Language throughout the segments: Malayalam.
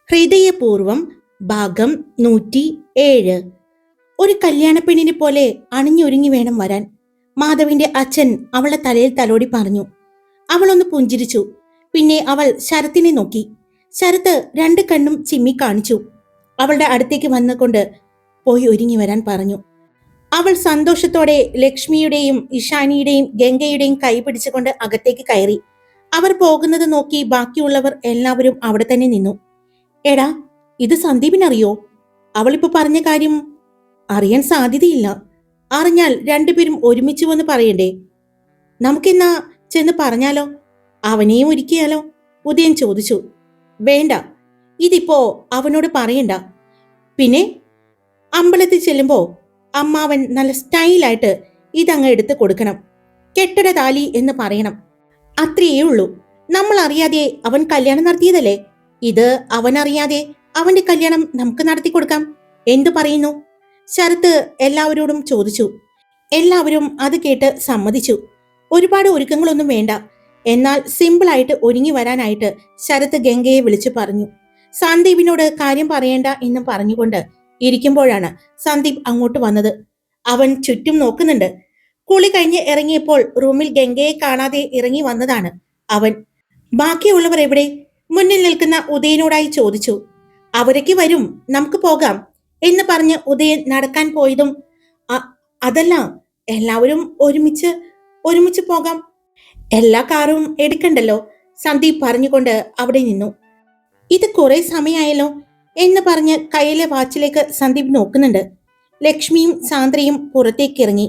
ഹൃദയപൂർവം ഭാഗം 107. ഒരു കല്യാണ പെണ്ണിനെ പോലെ അണിഞ്ഞൊരുങ്ങി വേണം വരാൻ. മാധവിന്റെ അച്ഛൻ അവളെ തലയിൽ തലോടി പറഞ്ഞു. അവളൊന്ന് പുഞ്ചിരിച്ചു. പിന്നെ അവൾ ശരത്തിനെ നോക്കി. ശരത്ത് രണ്ട് കണ്ണും ചിമ്മി കാണിച്ചു. അവളുടെ അടുത്തേക്ക് വന്നുകൊണ്ട് പോയി ഒരുങ്ങി വരാൻ പറഞ്ഞു. അവൾ സന്തോഷത്തോടെ ലക്ഷ്മിയുടെയും ഇഷാനിയുടെയും ഗംഗയുടെയും കൈ പിടിച്ചുകൊണ്ട് അകത്തേക്ക് കയറി. അവർ പോകുന്നത് നോക്കി ബാക്കിയുള്ളവർ എല്ലാവരും അവിടെ തന്നെ നിന്നു. എടാ, ഇത് സന്ദീപിനറിയോ? അവളിപ്പോ പറഞ്ഞ കാര്യം അറിയാൻ സാധ്യതയില്ല. അറിഞ്ഞാൽ രണ്ടുപേരും ഒരുമിച്ച് വന്ന് പറയണ്ടേ? നമുക്കെന്നാ ചെന്ന് പറഞ്ഞാലോ? അവനെയും ഒരുക്കിയാലോ? ഉദയൻ ചോദിച്ചു. വേണ്ട, ഇതിപ്പോ അവനോട് പറയണ്ട. പിന്നെ അമ്പലത്തിൽ ചെല്ലുമ്പോ അമ്മാവൻ നല്ല സ്റ്റൈലായിട്ട് ഇതങ്ങ് എടുത്ത് കൊടുക്കണം. കെട്ടട താലി എന്ന് പറയണം. അത്രയേ ഉള്ളൂ. നമ്മൾ അറിയാതെ അവൻ കല്യാണം നടത്തിയതല്ലേ. ഇത് അവനറിയാതെ അവന്റെ കല്യാണം നമുക്ക് നടത്തി കൊടുക്കാം. എന്തു പറയുന്നു? ശരത്ത് എല്ലാവരോടും ചോദിച്ചു. എല്ലാവരും അത് കേട്ട് സമ്മതിച്ചു. ഒരുപാട് ഒരുക്കങ്ങളൊന്നും വേണ്ട. എന്നാൽ സിമ്പിളായിട്ട് ഒരുങ്ങി വരാനായിട്ട് ശരത്ത് ഗംഗയെ വിളിച്ചു പറഞ്ഞു. സന്ദീപിനോട് കാര്യം പറയേണ്ട എന്ന് പറഞ്ഞുകൊണ്ട് ഇരിക്കുമ്പോഴാണ് സന്ദീപ് അങ്ങോട്ട് വന്നത്. അവൻ ചുറ്റും നോക്കുന്നുണ്ട്. കുളി കഴിഞ്ഞ് ഇറങ്ങിയപ്പോൾ റൂമിൽ ഗംഗയെ കാണാതെ ഇറങ്ങി വന്നതാണ് അവൻ. ബാക്കിയുള്ളവർ എവിടെ? മുന്നിൽ നിൽക്കുന്ന ഉദയനോടായി ചോദിച്ചു. അവരൊക്കെ വരും, നമുക്ക് പോകാം എന്ന് പറഞ്ഞ് ഉദയൻ നടക്കാൻ പോയതും അതല്ല, എല്ലാവരും ഒരുമിച്ച് പോകാം. എല്ലാ കാറും എടുക്കണ്ടല്ലോ, സന്ദീപ് പറഞ്ഞുകൊണ്ട് അവിടെ നിന്നു. ഇത് കുറെ സമയമായല്ലോ എന്ന് പറഞ്ഞ് കയ്യിലെ വാച്ചിലേക്ക് സന്ദീപ് നോക്കുന്നുണ്ട്. ലക്ഷ്മിയും സാന്ദ്രയും പുറത്തേക്ക് ഇറങ്ങി.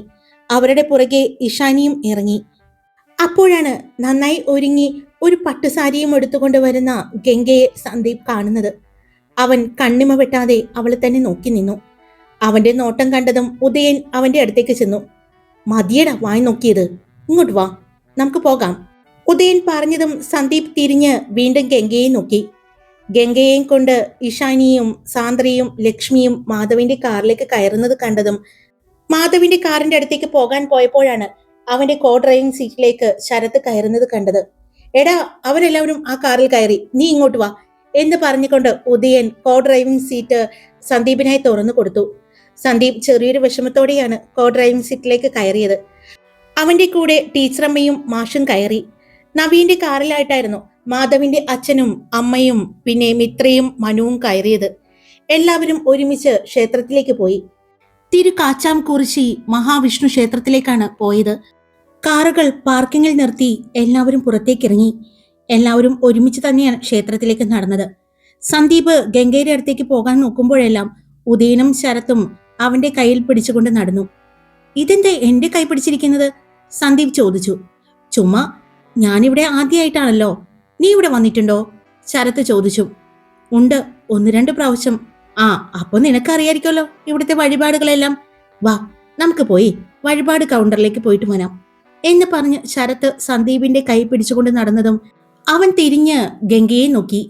അവരുടെ പുറകെ ഇഷാനിയും ഇറങ്ങി. അപ്പോഴാണ് നന്നായി ഒരുങ്ങി ഒരു പട്ടുസാരിയും എടുത്തുകൊണ്ട് വരുന്ന ഗംഗയെ സന്ദീപ് കാണുന്നത്. അവൻ കണ്ണിമ വെട്ടാതെ അവളെ തന്നെ നോക്കി നിന്നു. അവന്റെ നോട്ടം കണ്ടതും ഉദയൻ അവന്റെ അടുത്തേക്ക് ചെന്നു. മതിയടാ വായി നോക്കിയത്, ഇങ്ങോട്ട് വാ, നമുക്ക് പോകാം. ഉദയൻ പറഞ്ഞതും സന്ദീപ് തിരിഞ്ഞ് വീണ്ടും ഗംഗയെ നോക്കി. ഗംഗയെയും കൊണ്ട് ഇഷാനിയും സാന്ദ്രയും ലക്ഷ്മിയും മാധവിന്റെ കാറിലേക്ക് കയറുന്നത് കണ്ടതും മാധവിന്റെ കാറിന്റെ അടുത്തേക്ക് പോകാൻ പോയപ്പോഴാണ് അവന്റെ കോ ഡ്രൈവിംഗ് സീറ്റിലേക്ക് ശരത്ത് കയറുന്നത് കണ്ടത്. എടാ, അവരെല്ലാവരും ആ കാറിൽ കയറി, നീ ഇങ്ങോട്ട് വാ എന്ന് പറഞ്ഞുകൊണ്ട് ഉദയൻ കോ ഡ്രൈവിംഗ് സീറ്റ് സന്ദീപിനായി തുറന്നു കൊടുത്തു. സന്ദീപ് ചെറിയൊരു വിഷമത്തോടെയാണ് കോ ഡ്രൈവിംഗ് സീറ്റിലേക്ക് കയറിയത്. അവന്റെ കൂടെ ടീച്ചറമ്മയും മാഷും കയറി. നവീന്റെ കാറിലായിട്ടായിരുന്നു മാധവിന്റെ അച്ഛനും അമ്മയും പിന്നെ മിത്രയും മനുവും കയറിയത്. എല്ലാവരും ഒരുമിച്ച് ക്ഷേത്രത്തിലേക്ക് പോയി. തിരുക്കാച്ചാംകുറിശി മഹാവിഷ്ണു ക്ഷേത്രത്തിലേക്കാണ് പോയത്. കാറുകൾ പാർക്കിങ്ങിൽ നിർത്തി എല്ലാവരും പുറത്തേക്കിറങ്ങി. എല്ലാവരും ഒരുമിച്ച് തന്നെയാണ് ക്ഷേത്രത്തിലേക്ക് നടന്നത്. സന്ദീപ് ഗംഗയുടെ അടുത്തേക്ക് പോകാൻ നോക്കുമ്പോഴെല്ലാം ഉദയനും ശരത്തും അവന്റെ കയ്യിൽ പിടിച്ചുകൊണ്ട് നടന്നു. ഇതെന്തേ എന്റെ കൈ പിടിച്ചിരിക്കുന്നത്? സന്ദീപ് ചോദിച്ചു. ചുമ്മാ, ഞാനിവിടെ ആദ്യമായിട്ടാണല്ലോ. നീ ഇവിടെ വന്നിട്ടുണ്ടോ? ശരത്ത് ചോദിച്ചു. ഉണ്ട്, 1-2 പ്രാവശ്യം. അപ്പൊ നിനക്കറിയായിരിക്കുമല്ലോ ഇവിടുത്തെ വഴിപാടുകളെല്ലാം. വാ, നമുക്ക് പോയി വഴിപാട് കൗണ്ടറിലേക്ക് പോയിട്ട് വരാം എന്ന് പറഞ്ഞ് ശരത്ത് സന്ദീപിന്റെ കൈ പിടിച്ചുകൊണ്ട് നടന്നതും അവൻ തിരിഞ്ഞ് ഗംഗയെ നോക്കി.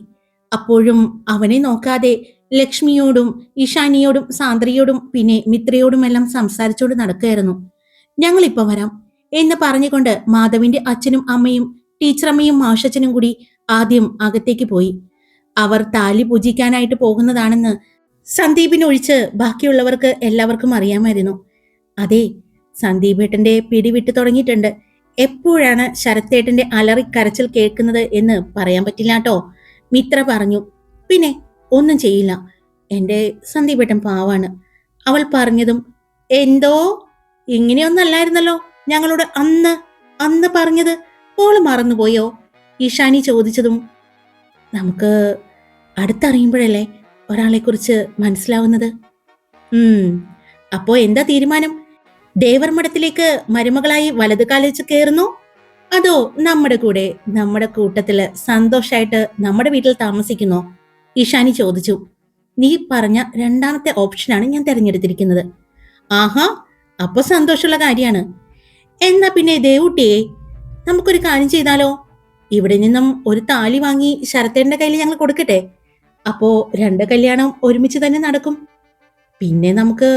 അപ്പോഴും അവനെ നോക്കാതെ ലക്ഷ്മിയോടും ഇഷാനിയോടും സാന്ദ്രയോടും പിന്നെ മിത്രയോടുമെല്ലാം സംസാരിച്ചുകൊണ്ട് നടക്കുകയായിരുന്നു. ഞങ്ങളിപ്പോ വരാം എന്ന് പറഞ്ഞുകൊണ്ട് മാധവിന്റെ അച്ഛനും അമ്മയും ടീച്ചറമ്മയും മാഷച്ചനും കൂടി ആദ്യം അകത്തേക്ക് പോയി. അവർ താലി പൂജിക്കാനായിട്ട് പോകുന്നതാണെന്ന് സന്ദീപിനൊഴിച്ച് ബാക്കിയുള്ളവർക്ക് എല്ലാവർക്കും അറിയാമായിരുന്നു. അതെ, സന്ദീപേട്ടന്റെ പിടി വിട്ടു തുടങ്ങിയിട്ടുണ്ട്. എപ്പോഴാണ് ശരത്തേട്ടന്റെ അലറിക്കരച്ചിൽ കേൾക്കുന്നത് എന്ന് പറയാൻ പറ്റില്ല കേട്ടോ, മിത്ര പറഞ്ഞു. പിന്നെ ഒന്നും ചെയ്യില്ല, എന്റെ സന്ദീപേട്ടൻ പാവാണ്. അവൾ പറഞ്ഞതും എന്തോ ഇങ്ങനെയൊന്നല്ലായിരുന്നല്ലോ ഞങ്ങളോട് അന്ന് പറഞ്ഞത്, ഓള് മറന്നുപോയോ? ഇഷാനി ചോദിച്ചതും നമുക്ക് അടുത്തറിയുമ്പോഴല്ലേ ഒരാളെ കുറിച്ച് മനസ്സിലാവുന്നത്. അപ്പോ എന്താ തീരുമാനം? ദേവർമഠത്തിലേക്ക് മരുമകളായി വലത് കാലിച്ച് കയറുന്നു, അതോ നമ്മുടെ കൂട്ടത്തില് സന്തോഷായിട്ട് നമ്മുടെ വീട്ടിൽ താമസിക്കുന്നോ? ഇഷാനി ചോദിച്ചു. നീ പറഞ്ഞ രണ്ടാമത്തെ ഓപ്ഷനാണ് ഞാൻ തിരഞ്ഞെടുത്തിരിക്കുന്നത്. ആഹാ, അപ്പൊ സന്തോഷമുള്ള കാര്യമാണ്. എന്നാ പിന്നെ ദേവുട്ടിയെ, നമുക്കൊരു കാര്യം ചെയ്താലോ? ഇവിടെ നിന്നും ഒരു താലി വാങ്ങി ശരത്തേന്റെ കയ്യിൽ ഞങ്ങൾ കൊടുക്കട്ടെ. അപ്പോ 2 കല്യാണം ഒരുമിച്ച് തന്നെ നടക്കും. പിന്നെ നമുക്ക്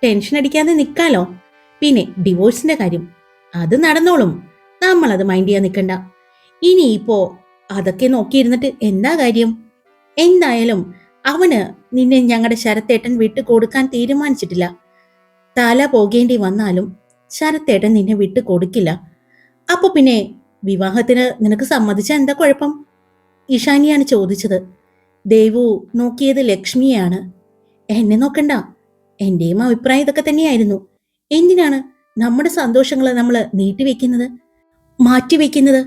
ടെൻഷൻ അടിക്കാതെ നിൽക്കാലോ. പിന്നെ ഡിവോഴ്സിന്റെ കാര്യം അത് നടന്നോളും, നമ്മളത് മൈൻഡ് ചെയ്യാൻ നിൽക്കണ്ട. ഇനിയിപ്പോ അതൊക്കെ നോക്കിയിരുന്നിട്ട് എന്താ കാര്യം? എന്തായാലും അവന് നിന്നെ ഞങ്ങളുടെ ശരത്തേട്ടൻ വിട്ടുകൊടുക്കാൻ തീരുമാനിച്ചിട്ടില്ല. തല പോകേണ്ടി വന്നാലും ശരത്തേട്ടൻ നിന്നെ വിട്ടുകൊടുക്കില്ല. അപ്പൊ പിന്നെ വിവാഹത്തിന് നിനക്ക് സമ്മതിച്ച എന്താ കുഴപ്പം? ഇഷാനിയാണ് ചോദിച്ചത്. ദേവു നോക്കിയത് ലക്ഷ്മിയാണ്. എന്നെ നോക്കണ്ട, എന്റെയും അഭിപ്രായം ഇതൊക്കെ തന്നെയായിരുന്നു. എന്തിനാണ് നമ്മുടെ സന്തോഷങ്ങൾ നമ്മൾ നീട്ടിവെക്കുന്നത്, മാറ്റിവെക്കുന്നത്?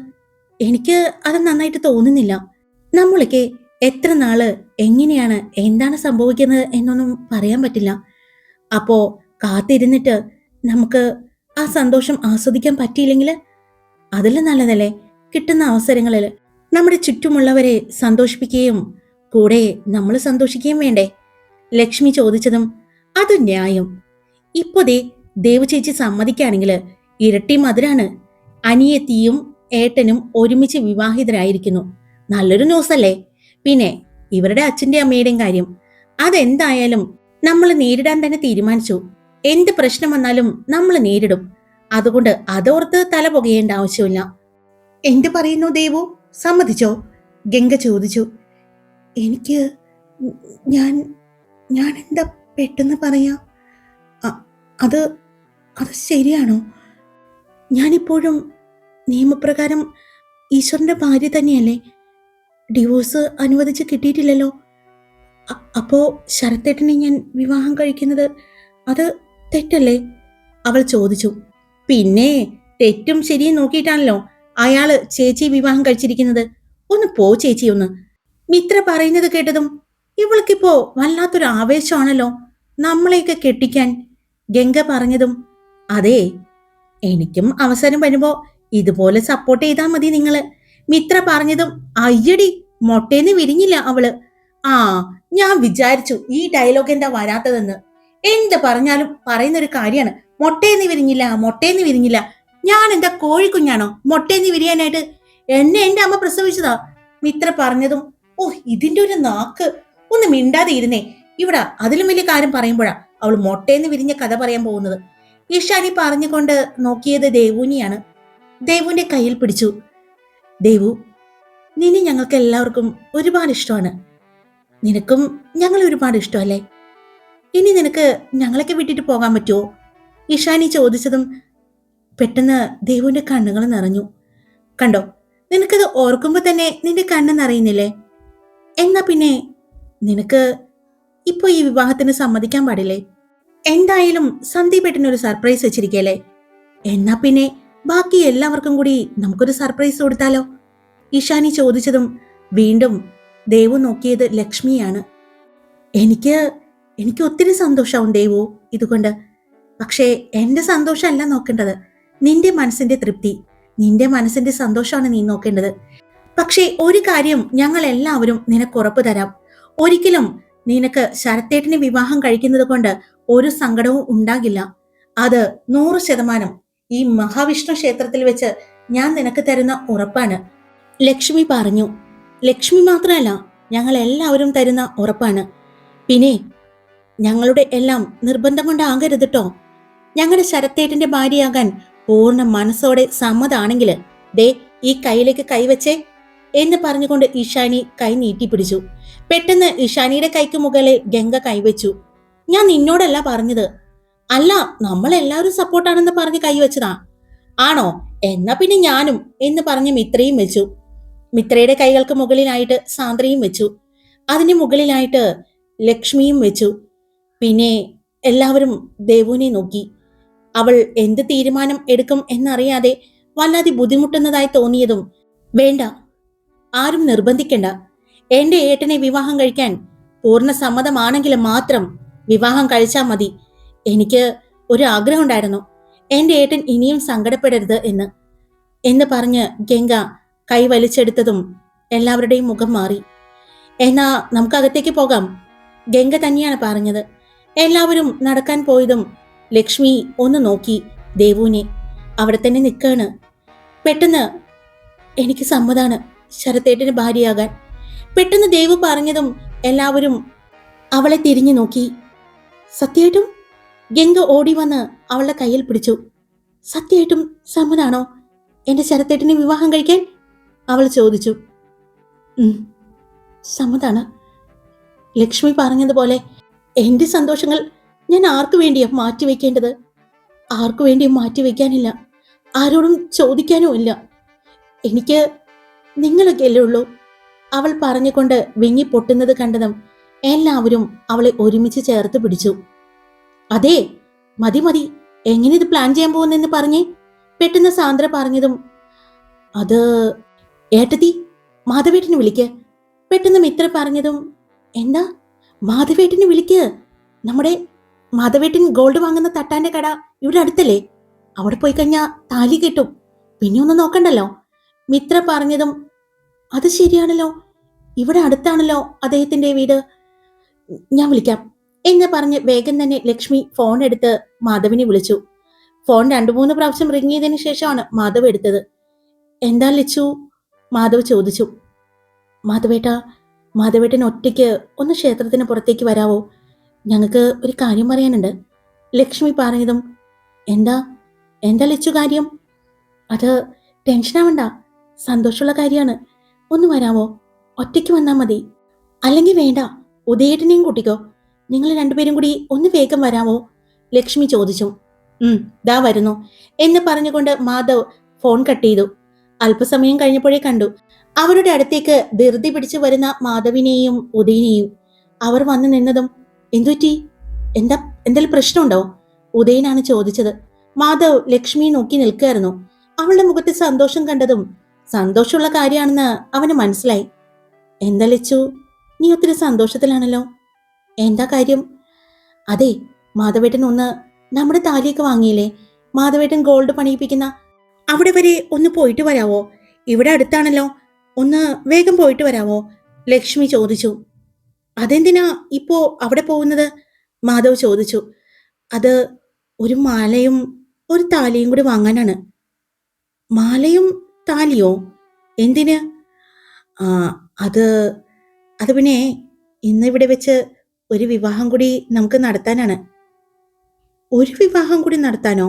എനിക്ക് അത് നന്നായിട്ട് തോന്നുന്നില്ല. നമ്മളൊക്കെ എത്ര നാള് എങ്ങനെയാണ് എന്താണ് സംഭവിക്കുന്നത് എന്നൊന്നും പറയാൻ പറ്റില്ല. അപ്പോ കാത്തിരുന്നിട്ട് നമുക്ക് ആ സന്തോഷം ആസ്വദിക്കാൻ പറ്റിയില്ലെങ്കിൽ അതിലും നല്ലതല്ലേ കിട്ടുന്ന അവസരങ്ങളിൽ നമ്മുടെ ചുറ്റുമുള്ളവരെ സന്തോഷിപ്പിക്കുകയും കൂടെ നമ്മൾ സന്തോഷിക്കുകയും വേണ്ടേ? ലക്ഷ്മി ചോദിച്ചതും അത് ന്യായം. ഇപ്പൊ ദേവു ചേച്ചി സമ്മതിക്കുകയാണെങ്കിൽ ഇരട്ടി മധുരാണ്. അനിയത്തിയും ഏട്ടനും ഒരുമിച്ച് വിവാഹിതരായിരിക്കുന്നു. നല്ലൊരു ന്യൂസ് അല്ലേ? പിന്നെ ഇവരുടെ അച്ഛന്റെ അമ്മയുടെയും കാര്യം അതെന്തായാലും നമ്മൾ നേരിടാൻ തന്നെ തീരുമാനിച്ചു. എന്ത് പ്രശ്നം വന്നാലും നമ്മൾ നേരിടും. അതുകൊണ്ട് അതോർത്ത് തല പുകയേണ്ട ആവശ്യമില്ല. എന്ത് പറയുന്നു ദേവു, സമ്മതിച്ചോ? ഗംഗ ചോദിച്ചു. എനിക്ക് ഞാൻ ഞാൻ എന്താ പെട്ടെന്ന് പറയാ? അത് അത് ശരിയാണോ? ഞാനിപ്പോഴും നിയമപ്രകാരം ഈശ്വരന്റെ ഭാര്യ തന്നെയല്ലേ? ഡിവോഴ്സ് അനുവദിച്ച് കിട്ടിയിട്ടില്ലല്ലോ. അപ്പോ ശരത്തേട്ടനെ ഞാൻ വിവാഹം കഴിക്കുന്നത് അത് തെറ്റല്ലേ? അവൾ ചോദിച്ചു. പിന്നെ തെറ്റും ശരിയും നോക്കിയിട്ടാണല്ലോ അയാള് ചേച്ചി വിവാഹം കഴിച്ചിരിക്കുന്നത്. ഒന്ന് പോ ചേച്ചി ഒന്ന്. മിത്ര പറയുന്നത് കേട്ടതും ഇവൾക്കിപ്പോ വല്ലാത്തൊരു ആവേശമാണല്ലോ നമ്മളെയൊക്കെ കെട്ടിക്കാൻ. ഗംഗ പറഞ്ഞതും അതെ, എനിക്കും അവസരം വരുമ്പോ ഇതുപോലെ സപ്പോർട്ട് ചെയ്താ മതി നിങ്ങള്. മിത്ര പറഞ്ഞതും അയ്യടി, മൊട്ടേന്ന് വിരിഞ്ഞില്ല അവള്. ആ, ഞാൻ വിചാരിച്ചു ഈ ഡയലോഗ് എന്താ വരാത്തതെന്ന്. എന്ത് പറഞ്ഞാലും പറയുന്നൊരു കാര്യമാണ്. മൊട്ടേന്ന് വിരിഞ്ഞില്ല, മൊട്ടേന്ന് വിരിഞ്ഞില്ല. ഞാൻ എന്താ കോഴിക്കുഞ്ഞാണോ മൊട്ടേന്ന് വിരിയാനായിട്ട്? എന്നെ എന്റെ അമ്മ പ്രസവിച്ചതാ. മിത്ര പറഞ്ഞതും ഓ, ഇതിന്റെ ഒരു നാക്ക്. ഒന്ന് മിണ്ടാതെ ഇരുന്നേ. ഇവിടെ അതിലും വലിയ കാര്യം പറയുമ്പോഴാ അവൾ മൊട്ടേന്ന് വിരിഞ്ഞ കഥ പറയാൻ പോകുന്നത്. ഇഷാനി പറഞ്ഞുകൊണ്ട് നോക്കിയത് ദേവുവിനെയാണ്. ദേവുവിന്റെ കയ്യിൽ പിടിച്ചു. ദേവു, നിന്നെ ഞങ്ങൾക്ക് എല്ലാവർക്കും ഒരുപാട് ഇഷ്ടമാണ്. നിനക്കും ഞങ്ങളെ ഒരുപാട് ഇഷ്ടമല്ലേ? ഇനി നിനക്ക് ഞങ്ങളൊക്കെ വിട്ടിട്ട് പോകാൻ പറ്റുമോ? ഇഷാനി ചോദിച്ചതും പെട്ടെന്ന് ദേവുവിന്റെ കണ്ണുകൾ നിറഞ്ഞു. കണ്ടോ, നിനക്കത് ഓർക്കുമ്പോ തന്നെ നിന്റെ കണ്ണ് നിറയുന്നില്ലേ? എന്നാ പിന്നെ നിനക്ക് ഇപ്പൊ ഈ വിവാഹത്തിന് സമ്മതിക്കാൻ പാടില്ലേ? എന്തായാലും സന്ദീപേട്ടനൊരു സർപ്രൈസ് വെച്ചിരിക്കല്ലേ? എന്നാ പിന്നെ ബാക്കി എല്ലാവർക്കും കൂടി നമുക്കൊരു സർപ്രൈസ് കൊടുത്താലോ? ഇഷാനി ചോദിച്ചതും വീണ്ടും ദേവു നോക്കിയത് ലക്ഷ്മിയാണ്. എനിക്ക് എനിക്ക് ഒത്തിരി സന്തോഷാവും ദേവു ഇതുകൊണ്ട്. പക്ഷേ എന്റെ സന്തോഷമല്ല നോക്കേണ്ടത്, നിന്റെ മനസ്സിന്റെ തൃപ്തി, നിന്റെ മനസ്സിന്റെ സന്തോഷമാണ് നീ നോക്കേണ്ടത്. പക്ഷേ ഒരു കാര്യം ഞങ്ങൾ എല്ലാവരും നിനക്ക് ഉറപ്പ് തരാം. ഒരിക്കലും നിനക്ക് ശരത്തേട്ടനെ വിവാഹം കഴിക്കുന്നത് കൊണ്ട് ഒരു സങ്കടവും ഉണ്ടാകില്ല. അത് 100% ഈ മഹാവിഷ്ണു ക്ഷേത്രത്തിൽ വെച്ച് ഞാൻ നിനക്ക് തരുന്ന ഉറപ്പാണ്. ലക്ഷ്മി പറഞ്ഞു. ലക്ഷ്മി മാത്രമല്ല, ഞങ്ങൾ എല്ലാവരും തരുന്ന ഉറപ്പാണ്. പിന്നെ ഞങ്ങളുടെ എല്ലാം നിർബന്ധം കൊണ്ടാകരുത് കേട്ടോ. ഞങ്ങളുടെ ശരത്തേട്ടന്റെ ഭാര്യയാകാൻ പൂർണ്ണ മനസ്സോടെ സമ്മതാണെങ്കിൽ ദേ ഈ കൈയിലേക്ക് കൈവച്ചേ എന്ന് പറഞ്ഞുകൊണ്ട് ഇഷാനി കൈ നീട്ടിപ്പിടിച്ചു. പെട്ടെന്ന് ഇഷാനിയുടെ കൈക്ക് മുകളിൽ ഗംഗ കൈവച്ചു. ഞാൻ നിന്നോടല്ല പറഞ്ഞത്. അല്ല, നമ്മളെല്ലാവരും സപ്പോർട്ടാണെന്ന് പറഞ്ഞ് കൈവച്ചതാ. ആണോ? എന്നാ പിന്നെ ഞാനും എന്ന് പറഞ്ഞ് മിത്രയും വെച്ചു. മിത്രയുടെ കൈകൾക്ക് മുകളിലായിട്ട് സാന്ദ്രയും വെച്ചു. അതിന് മുകളിലായിട്ട് ലക്ഷ്മിയും വെച്ചു. പിന്നെ എല്ലാവരും ദേവുവിനെ നോക്കി. അവൾ എന്ത് തീരുമാനം എടുക്കും എന്നറിയാതെ വല്ലാതെ ബുദ്ധിമുട്ടുന്നതായി തോന്നിയതും വേണ്ട, ആരും നിർബന്ധിക്കണ്ട. എന്റെ ഏട്ടനെ വിവാഹം കഴിക്കാൻ പൂർണ്ണ സമ്മതമാണെങ്കിൽ മാത്രം വിവാഹം കഴിച്ചാൽ മതി. എനിക്ക് ഒരു ആഗ്രഹം ഉണ്ടായിരുന്നു, എന്റെ ഏട്ടൻ ഇനിയും സങ്കടപ്പെടരുത് എന്ന് പറഞ്ഞ് ഗംഗ കൈ വലിച്ചെടുത്തതും എല്ലാവരുടെയും മുഖം മാറി. എന്നാ നമുക്കകത്തേക്ക് പോകാം, ഗംഗ തന്നെയാണ് പറഞ്ഞത്. എല്ലാവരും നടക്കാൻ പോയതും ലക്ഷ്മി ഒന്ന് നോക്കി ദേവുവിനെ. അവിടെ തന്നെ നിൽക്കാണ്. പെട്ടെന്ന് എനിക്ക് സമ്മതാണ് ശരത്തേട്ടന് ഭാര്യയാകാൻ. പെട്ടെന്ന് ദേവു പറഞ്ഞതും എല്ലാവരും അവളെ തിരിഞ്ഞു നോക്കി. സത്യമായിട്ടും? ഗംഗ ഓടി വന്ന് അവളുടെ കയ്യിൽ പിടിച്ചു. സത്യമായിട്ടും സമ്മതാണോ എന്റെ ശരത്തേട്ടനെ വിവാഹം കഴിക്കാൻ? അവൾ ചോദിച്ചു. സമ്മതാണ്. ലക്ഷ്മി പറഞ്ഞതുപോലെ എന്റെ സന്തോഷങ്ങൾ ഞാൻ ആർക്കു വേണ്ടിയാ മാറ്റിവെക്കേണ്ടത്? ആർക്കു വേണ്ടിയും മാറ്റിവെക്കാനില്ല, ആരോടും ചോദിക്കാനുമില്ല. എനിക്ക് നിങ്ങളൊക്കെയല്ലേ ഉള്ളൂ. അവൾ പറഞ്ഞുകൊണ്ട് വിങ്ങി പൊട്ടുന്നത് കണ്ടതും എല്ലാവരും അവളെ ഒരുമിച്ച് ചേർത്ത് പിടിച്ചു. അതെ, മതി മതി, എങ്ങനെ ഇത് പ്ലാൻ ചെയ്യാൻ പോകുന്നെന്ന് പറഞ്ഞേ. പെട്ടെന്ന് സാന്ദ്ര പറഞ്ഞതും അത് ഏട്ടത്തി, മാധവേട്ടനെ വിളിക്ക്. പെട്ടെന്ന് മിത്ര പറഞ്ഞതും എന്താ? മാധവേട്ടനെ വിളിക്ക്. നമ്മുടെ മാധവേട്ടൻ ഗോൾഡ് വാങ്ങുന്ന തട്ടാന്റെ കട ഇവിടെ അടുത്തല്ലേ? അവിടെ പോയി കഴിഞ്ഞാ താലി കെട്ടും, പിന്നെ ഒന്നും നോക്കണ്ടല്ലോ. മിത്ര പറഞ്ഞതും അത് ശരിയാണല്ലോ, ഇവിടെ അടുത്താണല്ലോ അദ്ദേഹത്തിന്റെ വീട്, ഞാൻ വിളിക്കാം എന്ന് പറഞ്ഞ് വേഗം തന്നെ ലക്ഷ്മി ഫോൺ എടുത്ത് മാധവിനെ വിളിച്ചു. ഫോൺ 2-3 പ്രാവശ്യം റിങ് ചെയ്തതിനു ശേഷമാണ് മാധവ് എടുത്തത്. എന്താ ലച്ചു? മാധവ് ചോദിച്ചു. മാധവേട്ടൻ ഒറ്റയ്ക്ക് ഒന്ന് ക്ഷേത്രത്തിന് പുറത്തേക്ക് വരാവോ? ഞങ്ങൾക്ക് ഒരു കാര്യം പറയാനുണ്ട്. ലക്ഷ്മി പറഞ്ഞതും എന്താ എന്താ ലച്ചു കാര്യം? അത് ടെൻഷനാവണ്ട, സന്തോഷമുള്ള കാര്യമാണ്. ഒന്ന് വരാവോ? ഒറ്റയ്ക്ക് വന്നാൽ മതി. അല്ലെങ്കിൽ വേണ്ട, ഉദയേട്ടനെയും കൂട്ടിക്കോ. നിങ്ങൾ രണ്ടുപേരും കൂടി ഒന്ന് വേഗം വരാവോ? ലക്ഷ്മി ചോദിച്ചു. ദാ വരുന്നു എന്ന് പറഞ്ഞുകൊണ്ട് മാധവ് ഫോൺ കട്ട് ചെയ്തു. അല്പസമയം കഴിഞ്ഞപ്പോഴേ കണ്ടു അവരുടെ അടുത്തേക്ക് ധൃതി പിടിച്ചു വരുന്ന മാധവിനെയും ഉദയനെയും. അവർ വന്നു നിന്നതും എന്തുപറ്റി? എന്തെങ്കിലും പ്രശ്നമുണ്ടോ? ഉദയനാണ് ചോദിച്ചത്. മാധവ് ലക്ഷ്മിയെ നോക്കി നിൽക്കുകയായിരുന്നു. അവളുടെ മുഖത്ത് സന്തോഷം കണ്ടതും സന്തോഷമുള്ള കാര്യമാണെന്ന് അവന് മനസ്സിലായി. എന്താ ലച്ചു, നീ ഒത്തിരി സന്തോഷത്തിലാണല്ലോ, എന്താ കാര്യം? അതെ, മാധവേട്ടൻ ഒന്ന് നമ്മുടെ താലിയൊക്കെ വാങ്ങിയില്ലേ? മാധവേട്ടൻ ഗോൾഡ് പണിയിപ്പിക്കുന്ന അവിടെ വരെ ഒന്ന് പോയിട്ട് വരാവോ? ഇവിടെ അടുത്താണല്ലോ, ഒന്ന് വേഗം പോയിട്ട് വരാവോ? ലക്ഷ്മി ചോദിച്ചു. അതെന്തിനാ ഇപ്പോ അവിടെ പോകുന്നത്? മാധവ് ചോദിച്ചു. അത് ഒരു മാലയും ഒരു താലിയും കൂടി വാങ്ങാനാണ്. മാലയും താലിയോ? എന്തിന്? അത് അത് പിന്നെ ഇന്ന് ഇവിടെ വെച്ച് ഒരു വിവാഹം കൂടി നമുക്ക് നടത്താനാണ്. ഒരു വിവാഹം കൂടി നടത്താനോ?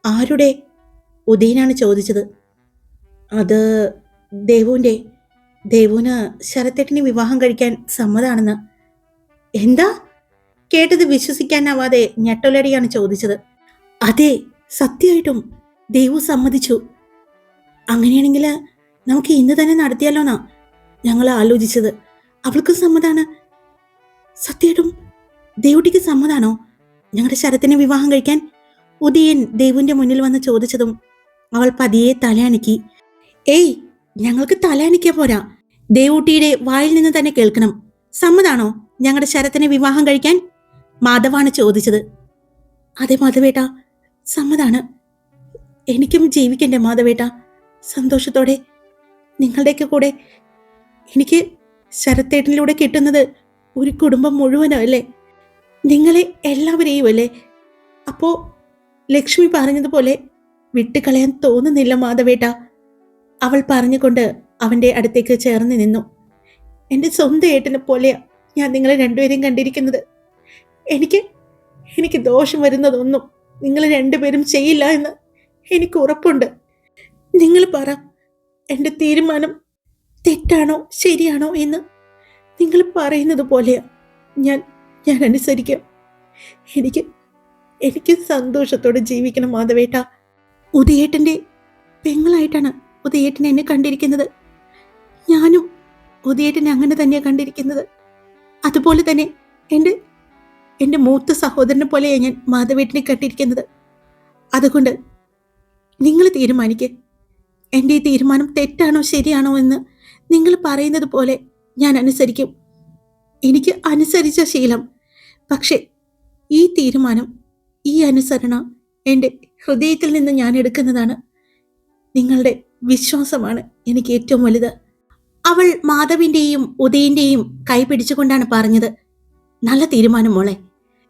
ആരുടെ? ഉദയനാണ് ചോദിച്ചത്. അത് ദേവുവിന് ശരത്തേട്ടനെ വിവാഹം കഴിക്കാൻ സമ്മതാണെന്ന്. എന്താ? കേട്ടത് വിശ്വസിക്കാനാവാതെ ഞെട്ടലടിയാണ് ചോദിച്ചത്. അതെ, സത്യമായിട്ടും ദേവു സമ്മതിച്ചു. അങ്ങനെയാണെങ്കിൽ നമുക്ക് ഇന്ന് തന്നെ നടത്തിയാലോന്നാ ഞങ്ങൾ ആലോചിച്ചത്. അവൾക്ക് സമ്മതാണ്. സത്യമായിട്ടും ദേവുട്ടിക്ക് സമ്മതാണോ ഞങ്ങളുടെ ശരത്തിനെ വിവാഹം കഴിക്കാൻ? ഉദയൻ ദേവുവിന്റെ മുന്നിൽ വന്ന് ചോദിച്ചതും അവൾ പതിയെ തലയണക്കി. ഏയ്, ഞങ്ങൾക്ക് തലയണിക്കാൻ പോരാ, ദേവൂട്ടിയുടെ വായിൽ നിന്ന് തന്നെ കേൾക്കണം. സമ്മതാണോ ഞങ്ങളുടെ ശരത്തിനെ വിവാഹം കഴിക്കാൻ? മാധവാണ് ചോദിച്ചത്. അതെ മാധവേട്ട, സമ്മതാണ്. എനിക്കും ജീവിക്കണ്ടേ മാധവേട്ട സന്തോഷത്തോടെ നിങ്ങളുടെയൊക്കെ കൂടെ? എനിക്ക് ശരത്തേട്ടനിലൂടെ കിട്ടുന്നത് ഒരു കുടുംബം മുഴുവനോ അല്ലേ? നിങ്ങളെ എല്ലാവരെയും അല്ലേ? അപ്പോ ലക്ഷ്മി പറഞ്ഞതുപോലെ വിട്ടുകളയാൻ തോന്നുന്നില്ല മാധവേട്ട. അവൾ പറഞ്ഞുകൊണ്ട് അവന്റെ അടുത്തേക്ക് ചേർന്ന് നിന്നു. എൻ്റെ സ്വന്തം ഏട്ടനെ പോലെയാ ഞാൻ നിങ്ങളെ രണ്ടുപേരെയും കണ്ടിരിക്കുന്നത്. എനിക്ക് ദോഷം വരുന്നതൊന്നും നിങ്ങൾ രണ്ടുപേരും ചെയ്യില്ല എന്ന് എനിക്ക് ഉറപ്പുണ്ട്. നിങ്ങൾ പറ, എൻ്റെ തീരുമാനം തെറ്റാണോ ശരിയാണോ എന്ന് നിങ്ങൾ പറയുന്നത് പോലെയാ ഞാൻ അനുസരിക്കാം. എനിക്ക് സന്തോഷത്തോടെ ജീവിക്കണം മാധവേട്ട. ഉദയേട്ടൻ്റെ പെങ്ങളായിട്ടാണ് ഉദയേട്ടൻ എന്നെ കണ്ടിരിക്കുന്നത്. ഞാനും ഉദയേട്ടനെ അങ്ങനെ തന്നെയാണ് കണ്ടിരിക്കുന്നത്. അതുപോലെ തന്നെ എൻ്റെ മൂത്ത സഹോദരനെ പോലെയാണ് ഞാൻ മാധവേട്ടനെ കണ്ടിരിക്കുന്നത്. അതുകൊണ്ട് നിങ്ങൾ തീരുമാനിക്കുക. എൻ്റെ ഈ തീരുമാനം തെറ്റാണോ ശരിയാണോ എന്ന് നിങ്ങൾ പറയുന്നത് പോലെ ഞാൻ അനുസരിക്കും. എനിക്ക് അനുസരിച്ച ശീലം. പക്ഷേ ഈ തീരുമാനം, ഈ അനുസരണ എൻ്റെ ഹൃദയത്തിൽ നിന്ന് ഞാൻ എടുക്കുന്നതാണ്. നിങ്ങളുടെ വിശ്വാസമാണ് എനിക്ക് ഏറ്റവും വലുത്. അവൾ മാധവിൻ്റെയും ഉദയൻ്റെയും കൈ പിടിച്ചുകൊണ്ടാണ് പറഞ്ഞത്. നല്ല തീരുമാനം മോളെ.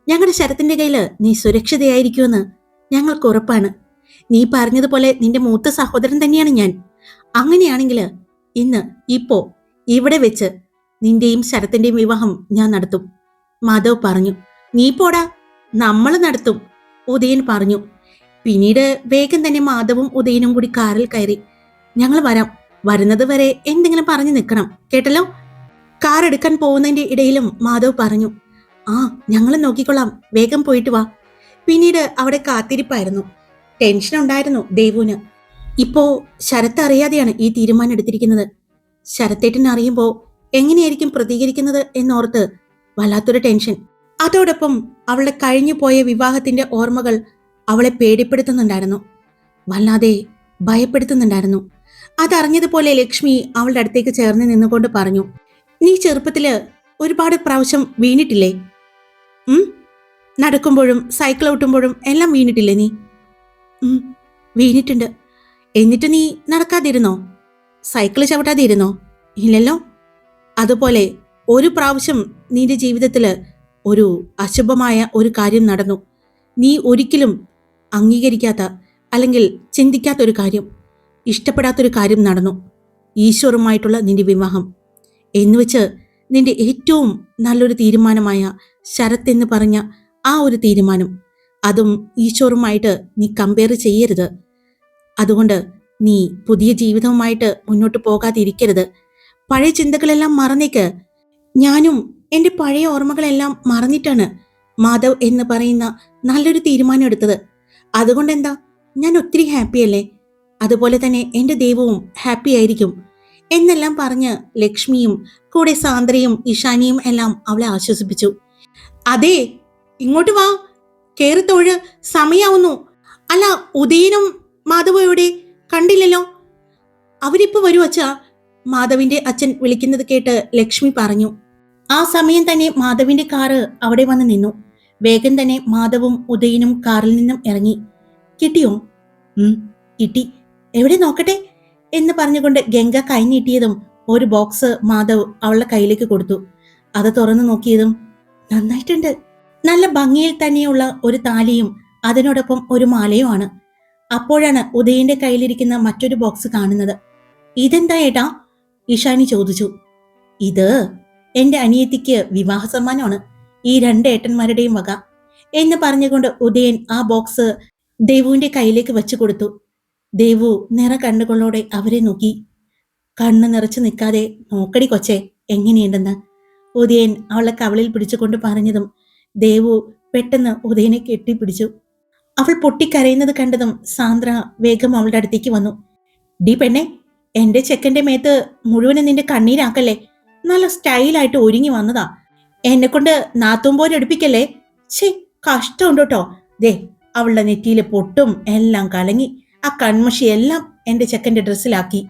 ഞങ്ങളുടെ ശരത്തിൻ്റെ കയ്യിൽ നീ സുരക്ഷിതയായിരിക്കുമെന്ന് ഞങ്ങൾക്ക് ഉറപ്പാണ്. നീ പറഞ്ഞതുപോലെ നിന്റെ മൂത്ത സഹോദരൻ തന്നെയാണ് ഞാൻ. അങ്ങനെയാണെങ്കിൽ ഇപ്പോ ഇവിടെ വെച്ച് നിന്റെയും ശരത്തിന്റെയും വിവാഹം ഞാൻ നടത്തും. മാധവ് പറഞ്ഞു. നീ പോടാ, നമ്മൾ നടത്തും, ഉദയൻ പറഞ്ഞു. പിന്നീട് വേഗം തന്നെ മാധവും ഉദയനും കൂടി കാറിൽ കയറി. ഞങ്ങൾ വരാം, വരുന്നത് വരെ എന്തെങ്കിലും പറഞ്ഞു നിൽക്കണം, കേട്ടല്ലോ? കാർ എടുക്കാൻ പോകുന്നതിന്റെ ഇടയിലും മാധവ് പറഞ്ഞു, ആ ഞങ്ങൾ നോക്കിക്കൊള്ളാം, വേഗം പോയിട്ട് വാ. പിന്നീട് അവിടെ കാത്തിരിപ്പായിരുന്നു. ടെൻഷൻ ഉണ്ടായിരുന്നു ദേവുവിന്. ഇപ്പോ ശരത്ത് അറിയാതെയാണ് ഈ തീരുമാനം എടുത്തിരിക്കുന്നത്. ശരത്തേട്ടൻ അറിയുമ്പോ എങ്ങനെയായിരിക്കും പ്രതികരിക്കുന്നത് എന്നോർത്ത് വല്ലാത്തൊരു ടെൻഷൻ. അതോടൊപ്പം അവളുടെ കഴിഞ്ഞു പോയ വിവാഹത്തിന്റെ ഓർമ്മകൾ അവളെ പേടിപ്പെടുത്തുന്നുണ്ടായിരുന്നു, വല്ലാതെ ഭയപ്പെടുത്തുന്നുണ്ടായിരുന്നു. അതറിഞ്ഞതുപോലെ ലക്ഷ്മി അവളുടെ അടുത്തേക്ക് ചേർന്ന് നിന്നുകൊണ്ട് പറഞ്ഞു, നീ ചെറുപ്പത്തില് ഒരുപാട് പ്രാവശ്യം വീണിട്ടില്ലേ? നടക്കുമ്പോഴും സൈക്കിൾ ഓട്ടുമ്പോഴും എല്ലാം വീണിട്ടില്ലേ നീ? വീണിട്ടുണ്ട്. എന്നിട്ട് നീ നടക്കാതിരുന്നോ? സൈക്കിൾ ചവിട്ടാതിരുന്നോ? ഇല്ലല്ലോ. അതുപോലെ ഒരു പ്രാവശ്യം നിന്റെ ജീവിതത്തില് ഒരു അശുഭമായ ഒരു കാര്യം നടന്നു. നീ ഒരിക്കലും അംഗീകരിക്കാത്ത അല്ലെങ്കിൽ ചിന്തിക്കാത്തൊരു കാര്യം, ഇഷ്ടപ്പെടാത്തൊരു കാര്യം നടന്നു. ഈശ്വറുമായിട്ടുള്ള നിന്റെ വിവാഹം എന്നുവെച്ച് നിന്റെ ഏറ്റവും നല്ലൊരു തീരുമാനമായ ശരത് എന്ന് പറഞ്ഞ ആ ഒരു തീരുമാനം, അതും ഈശ്വറുമായിട്ട് നീ കമ്പയർ ചെയ്യരുത്. അതുകൊണ്ട് നീ പുതിയ ജീവിതവുമായിട്ട് മുന്നോട്ട് പോകാതിരിക്കരുത്. പഴയ ചിന്തകളെല്ലാം മറന്നേക്ക്. ഞാനും എൻ്റെ പഴയ ഓർമ്മകളെല്ലാം മറന്നിട്ടാണ് മാധവ് എന്ന് പറയുന്ന നല്ലൊരു തീരുമാനം എടുത്തത്. അതുകൊണ്ട് എന്താ, ഞാൻ ഒത്തിരി ഹാപ്പിയല്ലേ? അതുപോലെ തന്നെ എൻ്റെ ദൈവവും ഹാപ്പി ആയിരിക്കും എന്നെല്ലാം പറഞ്ഞ് ലക്ഷ്മിയും കൂടെ സാന്ദ്രയും ഇഷാനിയും എല്ലാം അവളെ ആശ്വസിപ്പിച്ചു. അതെ, ഇങ്ങോട്ട് വാ, കേറി തൊഴ്, സമയാവുന്നു. അല്ല, ഉദയനും മാധവും എവിടെ? കണ്ടില്ലല്ലോ. അവരിപ്പോ വരൂ അച്ഛാ, മാധവിന്റെ അച്ഛൻ വിളിക്കുന്നത് കേട്ട് ലക്ഷ്മി പറഞ്ഞു. ആ സമയം തന്നെ മാധവിന്റെ കാറ് അവിടെ വന്ന് നിന്നു. വേഗം തന്നെ മാധവും ഉദയനും കാറിൽ നിന്നും ഇറങ്ങി. കിട്ടിയോ? കിട്ടി. എവിടെ നോക്കട്ടെ എന്ന് പറഞ്ഞുകൊണ്ട് ഗംഗ കൈ നീട്ടിയതും ഒരു ബോക്സ് മാധവ് അവളുടെ കയ്യിലേക്ക് കൊടുത്തു. അത് തുറന്നു നോക്കിയതും നന്നായിട്ടുണ്ട്. നല്ല ഭംഗിയിൽ തന്നെയുള്ള ഒരു താലിയും അതിനോടൊപ്പം ഒരു മാലയുമാണ്. അപ്പോഴാണ് ഉദയന്റെ കയ്യിലിരിക്കുന്ന മറ്റൊരു ബോക്സ് കാണുന്നത്. ഇതെന്താ ഏട്ടാ? ഇഷാനി ചോദിച്ചു. ഇത് എന്റെ അനിയത്തിക്ക് വിവാഹ സമ്മാനമാണ്, ഈ രണ്ട് ഏട്ടന്മാരുടെയും വക എന്ന് പറഞ്ഞുകൊണ്ട് ഉദയൻ ആ ബോക്സ് ദേവുവിന്റെ കയ്യിലേക്ക് വെച്ചു കൊടുത്തു. ദേവു നിറ കണ്ണുകളോടെ അവരെ നോക്കി. കണ്ണ് നിറച്ചു നിൽക്കാതെ നോക്കടി കൊച്ചേ എങ്ങനെയുണ്ടെന്ന് ഉദയൻ അവളെ കവളിൽ പിടിച്ചുകൊണ്ട് പറഞ്ഞതും ദേവു പെട്ടെന്ന് ഉദയനെ കെട്ടിപ്പിടിച്ചു. അവൾ പൊട്ടിക്കരയുന്നത് കണ്ടതും സാന്ദ്ര വേഗം അവളുടെ അടുത്തേക്ക് വന്നു. ഡി പെണ്ണെ, എന്റെ ചെക്കന്റെ മേത്ത് മുഴുവനും നിന്റെ കണ്ണീരാക്കല്ലേ, നല്ല സ്റ്റൈലായിട്ട് ഒരുങ്ങി വന്നതാ, എന്നെ കൊണ്ട് നാത്തുമ്പോരെ എടുപ്പിക്കല്ലേ. ഛേ, കഷ്ടമുണ്ട് കേട്ടോ. ദേ, അവളുടെ നെറ്റിയിലെ പൊട്ടും എല്ലാം കലങ്ങി, ആ കൺമഷി എല്ലാം എന്റെ ചെക്കന്റെ ഡ്രസ്സിലാക്കി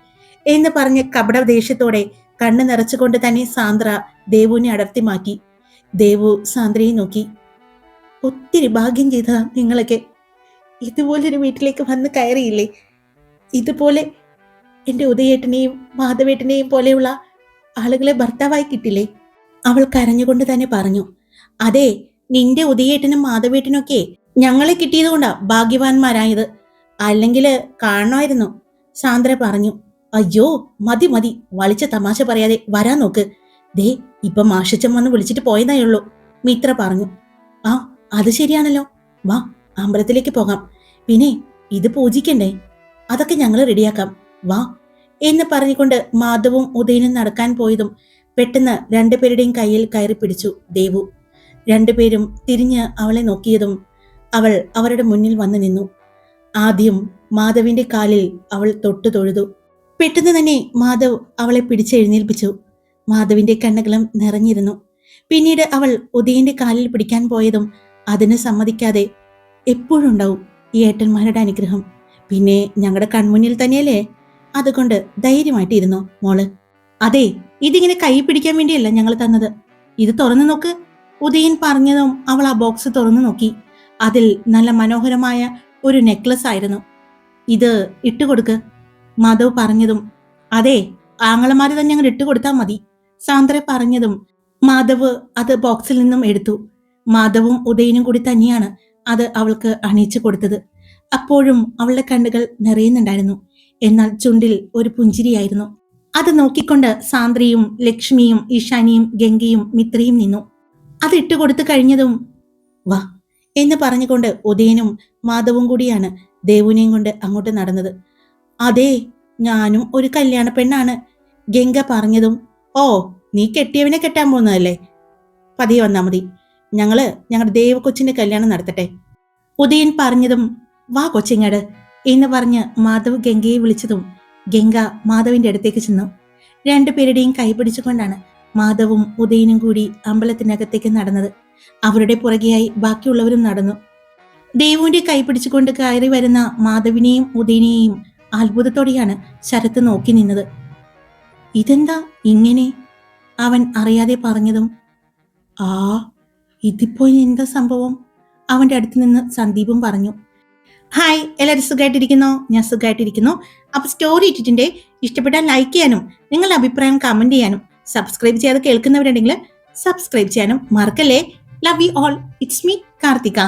എന്ന് പറഞ്ഞ് കപടദേശത്തോടെ കണ്ണ് നിറച്ചുകൊണ്ട് തന്നെ സാന്ദ്ര ദേവുവിനെ അടർത്തി മാറ്റി. ദേവു സാന്ദ്രയെ നോക്കി. ഒത്തിരി ഭാഗ്യം ചെയ്തതാ നിങ്ങളൊക്കെ, ഇതുപോലൊരു വീട്ടിലേക്ക് വന്ന് കയറിയില്ലേ. ഇതുപോലെ എൻ്റെ ഉദയേട്ടനെയും മാധവേട്ടനെയും പോലെയുള്ള ആളുകളെ ഭർത്താവായി കിട്ടില്ലേ. അവൾ കരഞ്ഞുകൊണ്ട് തന്നെ പറഞ്ഞു. അതെ, നിന്റെ ഉദയേട്ടനും മാധവേട്ടനും ഒക്കെ ഞങ്ങളെ കിട്ടിയത് കൊണ്ടാ ഭാഗ്യവാന്മാരായത്, അല്ലെങ്കിൽ കാണണമായിരുന്നു. സാന്ദ്ര പറഞ്ഞു. അയ്യോ മതി മതി, വളിച്ച തമാശ പറയാതെ വരാൻ നോക്ക്. ദേ, ഇപ്പൊ മാഷച്ചൻ വന്ന് വിളിച്ചിട്ട് പോയതായുള്ളൂ, മിത്ര പറഞ്ഞു. ആ, അത് ശരിയാണല്ലോ. വാ, അമ്പലത്തിലേക്ക് പോകാം. പിന്നെ ഇത് പൂജിക്കണ്ടേ, അതൊക്കെ ഞങ്ങൾ റെഡിയാക്കാം, വാ എന്ന് പറഞ്ഞുകൊണ്ട് മാധവും ഉദയനും നടക്കാൻ പോയതും പെട്ടെന്ന് രണ്ടുപേരുടെയും കയ്യിൽ കയറി പിടിച്ചു ദേവു. രണ്ടുപേരും തിരിഞ്ഞ് അവളെ നോക്കിയതും അവൾ അവരുടെ മുന്നിൽ വന്നു നിന്നു. ആദ്യം മാധവിന്റെ കാലിൽ അവൾ തൊട്ടു തൊഴുതു. പെട്ടെന്ന് തന്നെ മാധവ് അവളെ പിടിച്ചെഴുന്നേൽപ്പിച്ചു. മാധവിന്റെ കണ്ണുകളും നിറഞ്ഞിരുന്നു. പിന്നീട് അവൾ ഉദയന്റെ കാലിൽ പിടിക്കാൻ പോയതും അതിന് സമ്മതിക്കാതെ, എപ്പോഴും ഉണ്ടാവും ഈ ഏട്ടന്മാരുടെ അനുഗ്രഹം, പിന്നെ ഞങ്ങളുടെ കൺമുന്നിൽ തന്നെയല്ലേ, അതുകൊണ്ട് ധൈര്യമായിട്ടിരുന്നോ മോള്. അതെ, ഇതിങ്ങനെ കൈ പിടിക്കാൻ വേണ്ടിയല്ല ഞങ്ങൾ തന്നത്, ഇത് തുറന്നു നോക്ക്. ഉദയൻ പറഞ്ഞതും അവൾ ആ ബോക്സ് തുറന്നു നോക്കി. അതിൽ നല്ല മനോഹരമായ ഒരു നെക്ലസ് ആയിരുന്നു. ഇത് ഇട്ടുകൊടുക്ക്, മാധവ് പറഞ്ഞതും. അതെ, ആങ്ങളമാര് തന്നെ അങ്ങ് ഇട്ടുകൊടുത്താൽ മതി, സാന്ദ്ര പറഞ്ഞതും മാധവ് അത് ബോക്സിൽ നിന്നും എടുത്തു. മാധവും ഉദയനും കൂടി തന്നെയാണ് അത് അവൾക്ക് അണിയിച്ചു കൊടുത്തത്. അപ്പോഴും അവളുടെ കണ്ണുകൾ നിറയുന്നുണ്ടായിരുന്നു, എന്നാൽ ചുണ്ടിൽ ഒരു പുഞ്ചിരിയായിരുന്നു. അത് നോക്കിക്കൊണ്ട് സാന്ദ്രയും ലക്ഷ്മിയും ഇഷാനിയും ഗംഗയും മിത്രയും നിന്നു. അത് ഇട്ടുകൊടുത്തു കഴിഞ്ഞതും വാ എന്ന് പറഞ്ഞുകൊണ്ട് ഉദയനും മാധവും കൂടിയാണ് ദേവുനെയും കൊണ്ട് അങ്ങോട്ട് നടന്നത്. അതെ, ഞാനും ഒരു കല്യാണ പെണ്ണാണ്, ഗംഗ പറഞ്ഞതും. ഓ, നീ കെട്ടിയവനെ കെട്ടാൻ പോകുന്നതല്ലേ, പതിയെ വന്നാ മതി. ഞങ്ങളുടെ ദേവകൊച്ചിന്റെ കല്യാണം നടത്തട്ടെ. ഉദയൻ പറഞ്ഞതും വാ കൊച്ചിങ്ങട് എന്ന് പറഞ്ഞ് മാധവ് ഗംഗയെ വിളിച്ചതും ഗംഗ മാധവിന്റെ അടുത്തേക്ക് ചെന്നു. രണ്ടുപേരുടെയും കൈപിടിച്ചുകൊണ്ടാണ് മാധവും ഉദയനും കൂടി അമ്പലത്തിനകത്തേക്ക് നടന്നത്. അവരുടെ പുറകെയായി ബാക്കിയുള്ളവരും നടന്നു. ദേവുവിന്റെ കൈപിടിച്ചുകൊണ്ട് കയറി വരുന്ന മാധവിനെയും ഉദയനെയും അത്ഭുതത്തോടെയാണ് ശരത്ത് നോക്കി നിന്നത്. ഇതെന്താ ഇങ്ങനെ? അവൻ അറിയാതെ പറഞ്ഞതും ആ ഇതിപ്പോ എന്താ സംഭവം? അവന്റെ അടുത്ത് നിന്ന് സന്ദീപും പറഞ്ഞു. ഹായ്, എല്ലാവരും സുഖമായിട്ടിരിക്കുന്നോ? ഞാൻ സുഖമായിട്ടിരിക്കുന്നു. അപ്പൊ സ്റ്റോറി ഇട്ടിട്ടുണ്ട്. ഇഷ്ടപ്പെട്ടാൽ ലൈക്ക് ചെയ്യാനും നിങ്ങളുടെ അഭിപ്രായം കമന്റ് ചെയ്യാനും സബ്സ്ക്രൈബ് ചെയ്യാതെ കേൾക്കുന്നവരുണ്ടെങ്കിൽ സബ്സ്ക്രൈബ് ചെയ്യാനും മറക്കല്ലേ. Love you all. It's me Karthika.